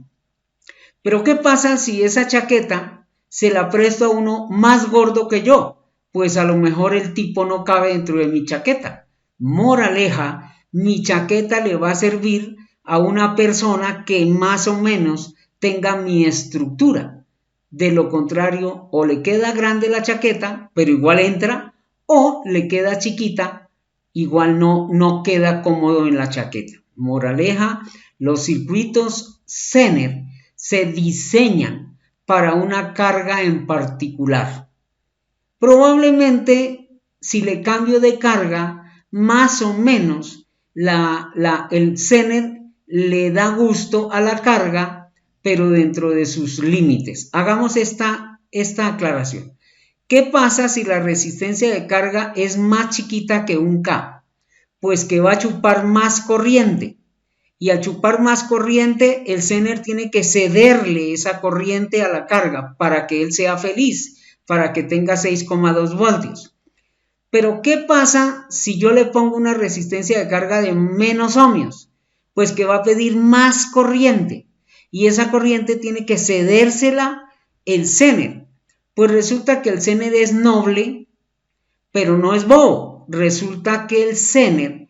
Pero ¿qué pasa si esa chaqueta se la presto a uno más gordo que yo? Pues a lo mejor el tipo no cabe dentro de mi chaqueta. Moraleja, mi chaqueta le va a servir a una persona que más o menos tenga mi estructura. De lo contrario, o le queda grande la chaqueta, pero igual entra, o le queda chiquita, igual no queda cómodo en la chaqueta. Moraleja, los circuitos Zener se diseñan para una carga en particular. Probablemente, si le cambio de carga, más o menos el Zener le da gusto a la carga, pero dentro de sus límites. Hagamos esta aclaración. ¿Qué pasa si la resistencia de carga es más chiquita que un K? Pues que va a chupar más corriente. Y al chupar más corriente, el Zener tiene que cederle esa corriente a la carga para que él sea feliz, para que tenga 6,2 voltios. Pero ¿qué pasa si yo le pongo una resistencia de carga de menos ohmios? Pues que va a pedir más corriente y esa corriente tiene que cedérsela el Zener. Pues resulta que el Zener es noble, pero no es bobo. Resulta que el Zener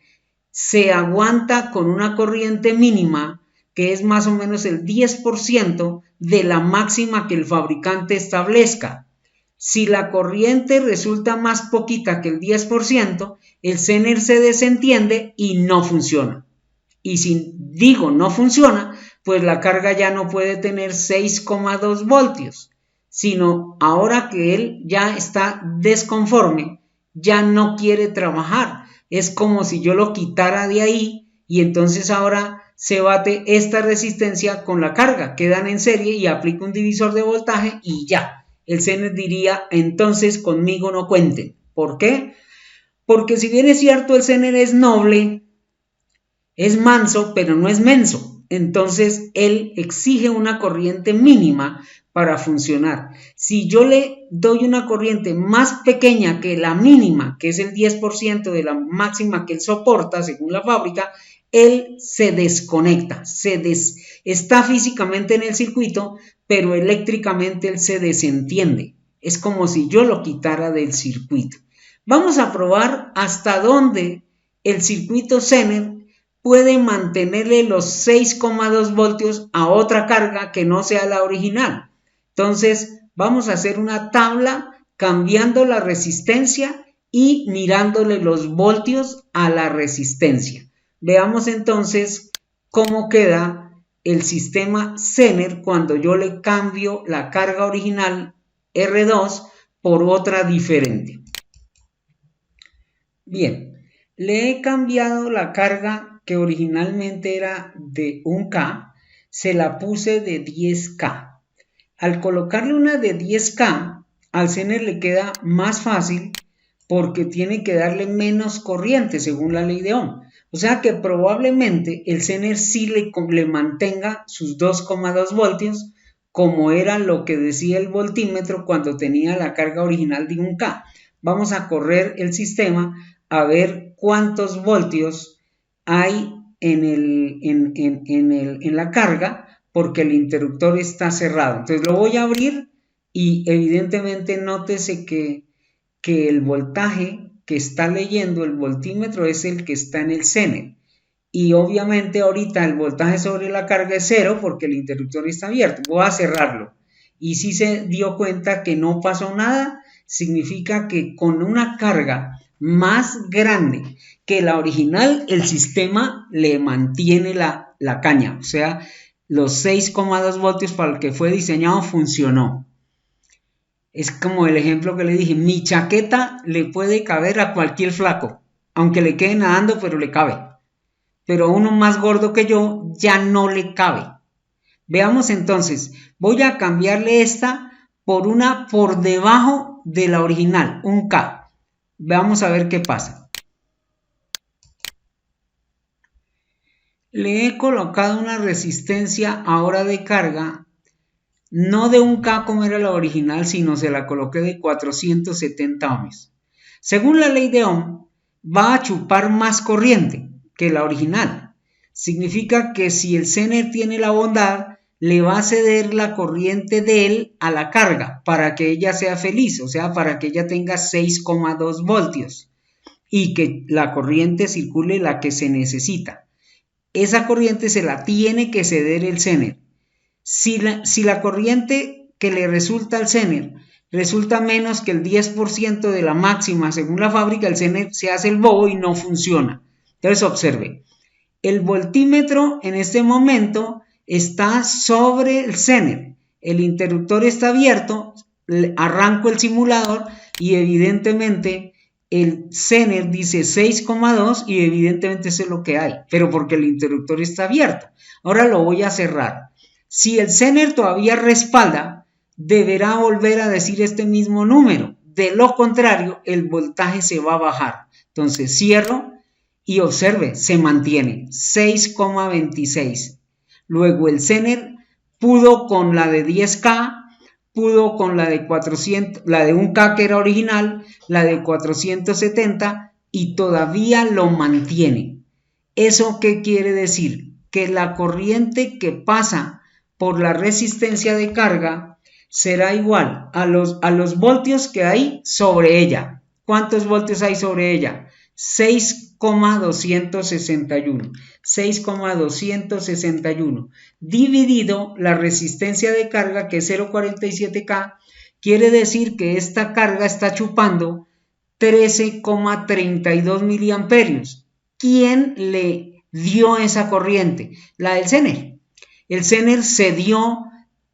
se aguanta con una corriente mínima que es más o menos el 10% de la máxima que el fabricante establezca. Si la corriente resulta más poquita que el 10%, el Zener se desentiende y no funciona. Y si digo no funciona, pues la carga ya no puede tener 6,2 voltios, sino ahora que él ya está desconforme, ya no quiere trabajar. Es como si yo lo quitara de ahí y entonces ahora se bate esta resistencia con la carga, quedan en serie y aplico un divisor de voltaje y ya. El Zener diría, entonces conmigo no cuenten. ¿Por qué? Porque si bien es cierto el Zener es noble, es manso, pero no es menso. Entonces él exige una corriente mínima para funcionar. Si yo le doy una corriente más pequeña que la mínima, que es el 10% de la máxima que él soporta según la fábrica, él se desconecta, está físicamente en el circuito, pero eléctricamente él se desentiende. Es como si yo lo quitara del circuito. Vamos a probar hasta dónde el circuito Zener puede mantenerle los 6,2 voltios a otra carga que no sea la original. Entonces vamos a hacer una tabla cambiando la resistencia y mirándole los voltios a la resistencia. Veamos entonces cómo queda el sistema Zener cuando yo le cambio la carga original R2 por otra diferente. Bien, le he cambiado la carga que originalmente era de 1K, se la puse de 10K. Al colocarle una de 10K, al Zener le queda más fácil porque tiene que darle menos corriente según la ley de Ohm. O sea que probablemente el Zener sí le mantenga sus 2,2 voltios como era lo que decía el voltímetro cuando tenía la carga original de 1K. Vamos a correr el sistema a ver cuántos voltios hay en la carga porque el interruptor está cerrado. Entonces lo voy a abrir y evidentemente nótese que el voltaje que está leyendo el voltímetro es el que está en el Zener. Y obviamente ahorita el voltaje sobre la carga es 0 porque el interruptor está abierto. Voy a cerrarlo. Y si se dio cuenta que no pasó nada, significa que con una carga más grande que la original, el sistema le mantiene la caña. O sea, los 6,2 voltios para el que fue diseñado funcionó. Es como el ejemplo que le dije, mi chaqueta le puede caber a cualquier flaco, aunque le quede nadando, pero le cabe. Pero a uno más gordo que yo ya no le cabe. Veamos entonces, voy a cambiarle esta por una por debajo de la original, 1K. Vamos a ver qué pasa. Le he colocado una resistencia ahora de carga, no de 1K como era la original, sino se la coloqué de 470 ohms. Según la ley de Ohm, va a chupar más corriente que la original. Significa que si el Zener tiene la bondad, le va a ceder la corriente de él a la carga para que ella sea feliz, o sea, para que ella tenga 6,2 voltios y que la corriente circule la que se necesita. Esa corriente se la tiene que ceder el Zener. Si la corriente que le resulta al Zener resulta menos que el 10% de la máxima según la fábrica, el Zener se hace el bobo y no funciona. Entonces observe, el voltímetro en este momento está sobre el Zener, el interruptor está abierto, arranco el simulador y evidentemente el Zener dice 6,2 y evidentemente eso es lo que hay, pero porque el interruptor está abierto. Ahora lo voy a cerrar. Si el Zener todavía respalda, deberá volver a decir este mismo número. De lo contrario, el voltaje se va a bajar. Entonces cierro y observe, se mantiene 6,26. Luego el Zener pudo con la de 10K, pudo con la de 400, la de 1K que era original, la de 470 y todavía lo mantiene. ¿Eso qué quiere decir? Que la corriente que pasa por la resistencia de carga será igual a los voltios que hay sobre ella. ¿Cuántos voltios hay sobre ella? 6,261. 6,261 dividido la resistencia de carga que es 0,47K, quiere decir que esta carga está chupando 13,32 miliamperios. ¿Quién le dio esa corriente? La del Zener. El Zener cedió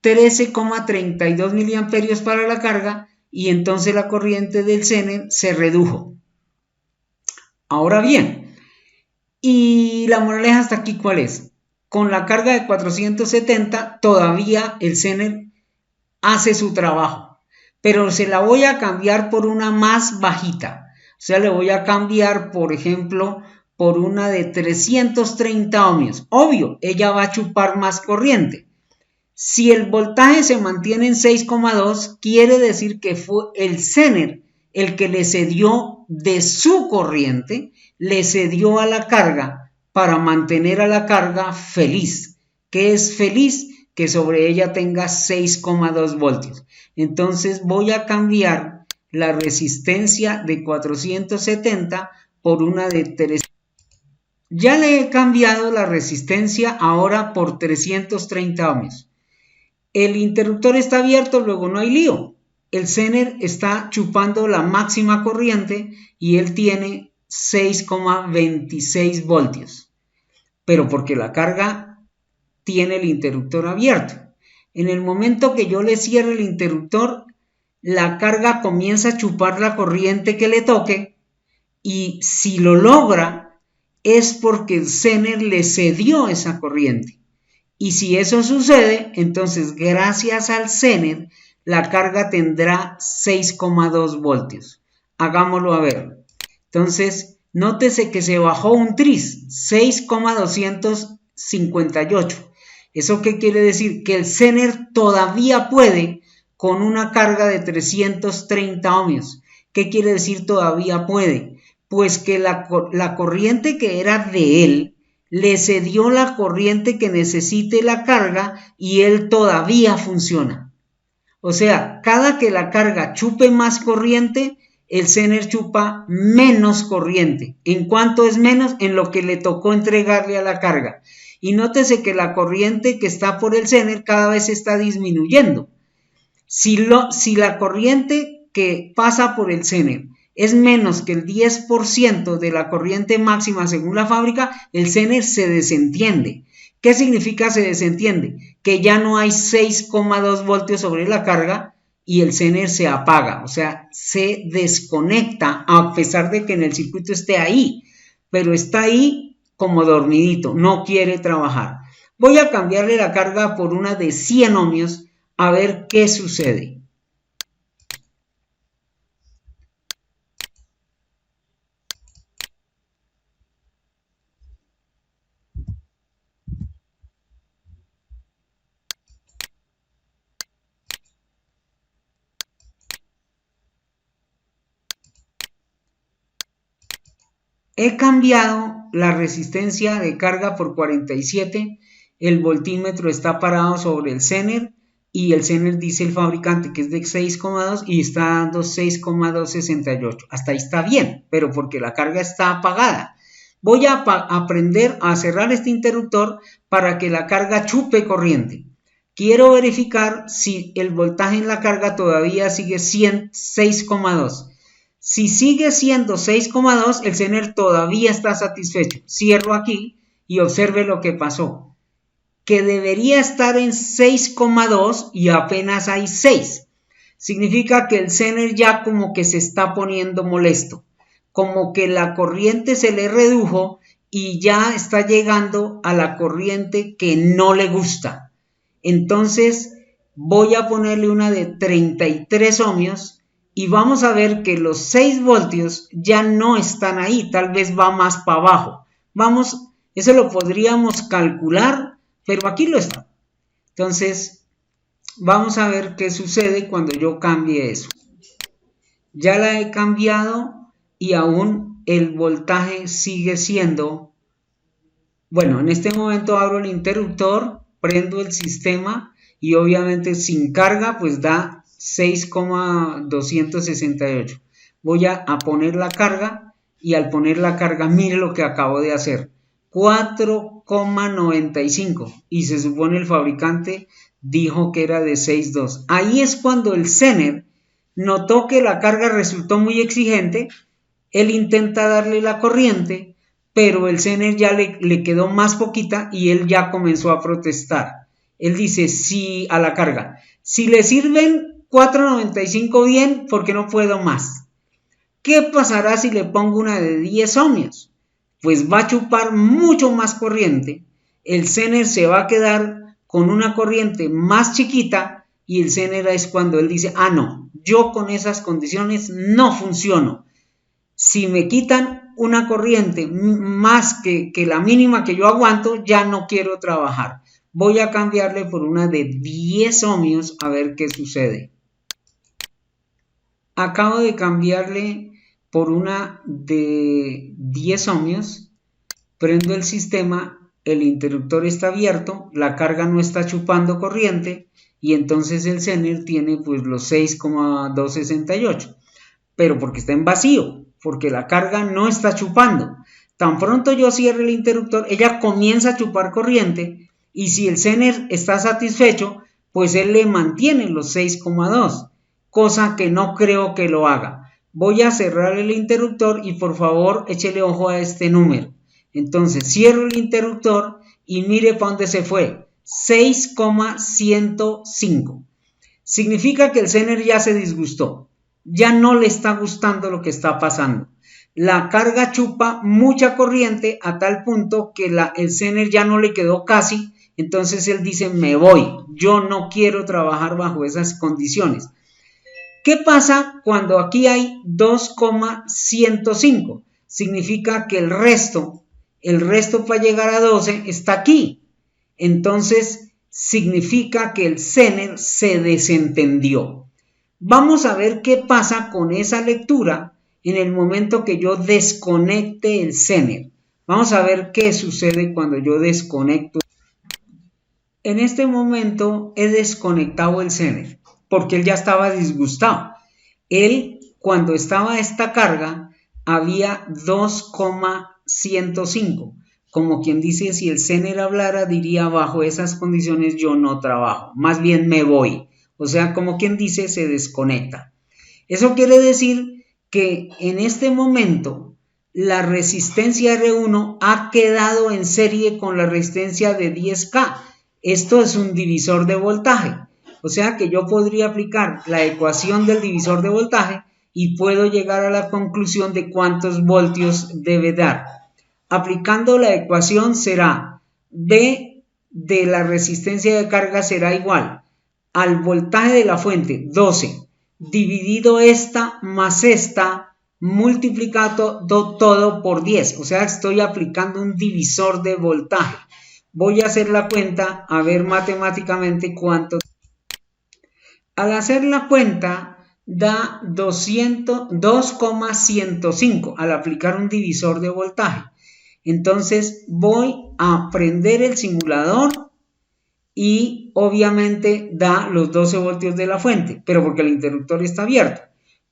13,32 miliamperios para la carga y entonces la corriente del Zener se redujo. Ahora bien, y la moraleja hasta aquí, ¿cuál es? Con la carga de 470 todavía el Zener hace su trabajo, pero se la voy a cambiar por una más bajita. O sea, le voy a cambiar, por ejemplo, por una de 330 ohmios. Obvio, ella va a chupar más corriente. Si el voltaje se mantiene en 6,2, quiere decir que fue el Zener el que le cedió de su corriente, le cedió a la carga para mantener a la carga feliz. ¿Qué es feliz? Que sobre ella tenga 6,2 voltios. Entonces voy a cambiar la resistencia de 470 por una de 300. Ya le he cambiado la resistencia ahora por 330 ohmios. El interruptor está abierto, luego no hay lío. El Zener está chupando la máxima corriente y él tiene 6,26 voltios, pero porque la carga tiene el interruptor abierto. En el momento que yo le cierre el interruptor, la carga comienza a chupar la corriente que le toque, y si lo logra es porque el Zener le cedió esa corriente. Y si eso sucede, entonces gracias al Zener la carga tendrá 6,2 voltios. Hagámoslo a ver. Entonces, nótese que se bajó un tris, 6,258. ¿Eso qué quiere decir? Que el Zener todavía puede con una carga de 330 ohmios. ¿Qué quiere decir todavía puede? Pues que la corriente que era de él le cedió la corriente que necesite la carga y él todavía funciona. O sea, cada que la carga chupe más corriente, el Zener chupa menos corriente. ¿En cuánto es menos? En lo que le tocó entregarle a la carga. Y nótese que la corriente que está por el Zener cada vez está disminuyendo. Si la corriente que pasa por el Zener es menos que el 10% de la corriente máxima según la fábrica, el Zener se desentiende. ¿Qué significa se desentiende? Que ya no hay 6,2 voltios sobre la carga y el Zener se apaga, o sea, se desconecta a pesar de que en el circuito esté ahí, pero está ahí como dormidito, no quiere trabajar. Voy a cambiarle la carga por una de 100 ohmios a ver qué sucede. He cambiado la resistencia de carga por 47, el voltímetro está parado sobre el Zener y el Zener dice el fabricante que es de 6,2 y está dando 6,268. Hasta ahí está bien, pero porque la carga está apagada. Voy a aprender a cerrar este interruptor para que la carga chupe corriente. Quiero verificar si el voltaje en la carga todavía sigue 6,2. Si sigue siendo 6,2, el Zener todavía está satisfecho. Cierro aquí y observe lo que pasó. Que debería estar en 6,2 y apenas hay 6. Significa que el Zener ya como que se está poniendo molesto. Como que la corriente se le redujo y ya está llegando a la corriente que no le gusta. Entonces voy a ponerle una de 33 ohmios. Y vamos a ver que los 6 voltios ya no están ahí, tal vez va más para abajo. Eso lo podríamos calcular, pero aquí lo está. Entonces, vamos a ver qué sucede cuando yo cambie eso. Ya la he cambiado y aún el voltaje sigue siendo... Bueno, en este momento abro el interruptor, prendo el sistema y obviamente sin carga pues da 6,268. Voy a poner la carga y al poner la carga, mire lo que acabo de hacer, 4,95 y se supone el fabricante dijo que era de 6,2. Ahí es cuando el Zener notó que la carga resultó muy exigente, él intenta darle la corriente, pero el Zener ya le quedó más poquita y él ya comenzó a protestar. Él dice, sí, a la carga, si le sirven 4,95 bien, porque no puedo más. ¿Qué pasará si le pongo una de 10 ohmios? Pues va a chupar mucho más corriente, el Zener se va a quedar con una corriente más chiquita y el Zener es cuando él dice, no, yo con esas condiciones no funciono. Si me quitan una corriente más que la mínima que yo aguanto, ya no quiero trabajar. Voy a cambiarle por una de 10 ohmios a ver qué sucede. Acabo de cambiarle por una de 10 ohmios, prendo el sistema, el interruptor está abierto, la carga no está chupando corriente y entonces el Zener tiene pues los 6,268, pero porque está en vacío, porque la carga no está chupando. Tan pronto yo cierre el interruptor, ella comienza a chupar corriente y si el Zener está satisfecho, pues él le mantiene los 6,2, cosa que no creo que lo haga. Voy a cerrar el interruptor y por favor échele ojo a este número. Entonces cierro el interruptor y mire para dónde se fue, 6,105. Significa que el Zener ya se disgustó, ya no le está gustando lo que está pasando. La carga chupa mucha corriente a tal punto que el Zener ya no le quedó casi, entonces él dice me voy, yo no quiero trabajar bajo esas condiciones. ¿Qué pasa cuando aquí hay 2,105? Significa que el resto para llegar a 12 está aquí. Entonces significa que el Zener se desentendió. Vamos a ver qué pasa con esa lectura en el momento que yo desconecte el Zener. Vamos a ver qué sucede cuando yo desconecto. En este momento he desconectado el Zener porque él ya estaba disgustado. Él, cuando estaba esta carga, había 2,105. Como quien dice, si el Zener hablara, diría bajo esas condiciones yo no trabajo, más bien me voy. O sea, como quien dice, se desconecta. Eso quiere decir que en este momento la resistencia R1 ha quedado en serie con la resistencia de 10K. Esto es un divisor de voltaje. O sea que yo podría aplicar la ecuación del divisor de voltaje y puedo llegar a la conclusión de cuántos voltios debe dar. Aplicando la ecuación será V de la resistencia de carga será igual al voltaje de la fuente 12 dividido esta más esta multiplicado todo por 10. O sea, estoy aplicando un divisor de voltaje. Voy a hacer la cuenta a ver matemáticamente cuánto. Al hacer la cuenta da 2,105 al aplicar un divisor de voltaje. Entonces voy a prender el simulador y obviamente da los 12 voltios de la fuente, pero porque el interruptor está abierto.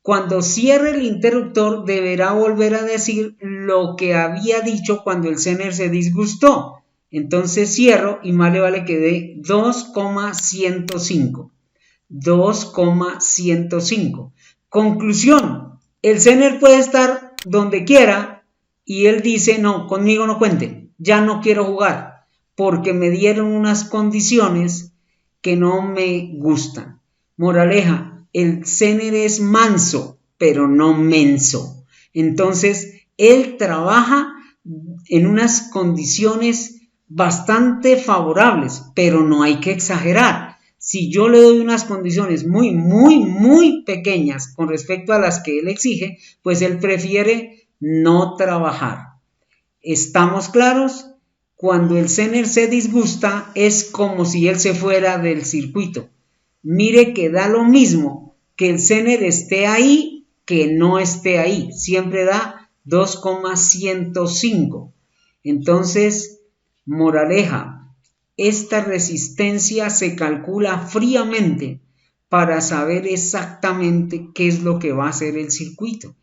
Cuando cierre el interruptor deberá volver a decir lo que había dicho cuando el Zener se disgustó. Entonces cierro y más le vale que dé 2,105. 2,105. Conclusión, el Zener puede estar donde quiera y él dice no, conmigo no cuenten, ya no quiero jugar porque me dieron unas condiciones que no me gustan. Moraleja, el Zener es manso pero no menso. Entonces él trabaja en unas condiciones bastante favorables, pero no hay que exagerar. Si yo le doy unas condiciones muy pequeñas con respecto a las que él exige, pues él prefiere no trabajar. ¿Estamos claros? Cuando el Zener se disgusta es como si él se fuera del circuito. Mire que da lo mismo que el Zener esté ahí que no esté ahí. Siempre da 2,105. Entonces, moraleja. Esta resistencia se calcula fríamente para saber exactamente qué es lo que va a hacer el circuito.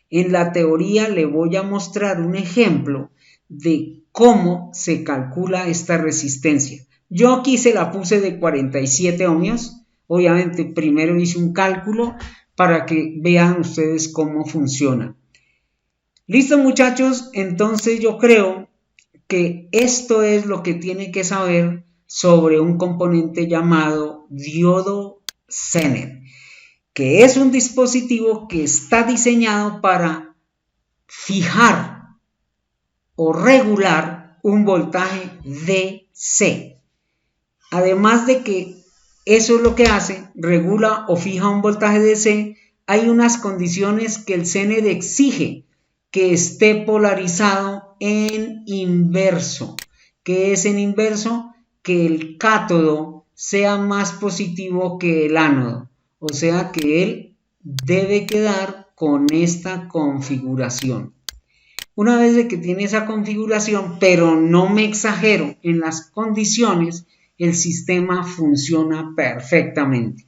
En la teoría le voy a mostrar un ejemplo de cómo se calcula esta resistencia. Yo aquí se la puse de 47 ohmios. Obviamente primero hice un cálculo para que vean ustedes cómo funciona. Listo muchachos, entonces yo creo que esto es lo que tiene que saber sobre un componente llamado diodo Zener, que es un dispositivo que está diseñado para fijar o regular un voltaje DC. Además de que eso es lo que hace, regula o fija un voltaje DC, hay unas condiciones que el Zener exige que esté polarizado en inverso. ¿Qué es en inverso? Que el cátodo sea más positivo que el ánodo. O sea que él debe quedar con esta configuración. Una vez de que tiene esa configuración, pero no me exagero en las condiciones, el sistema funciona perfectamente.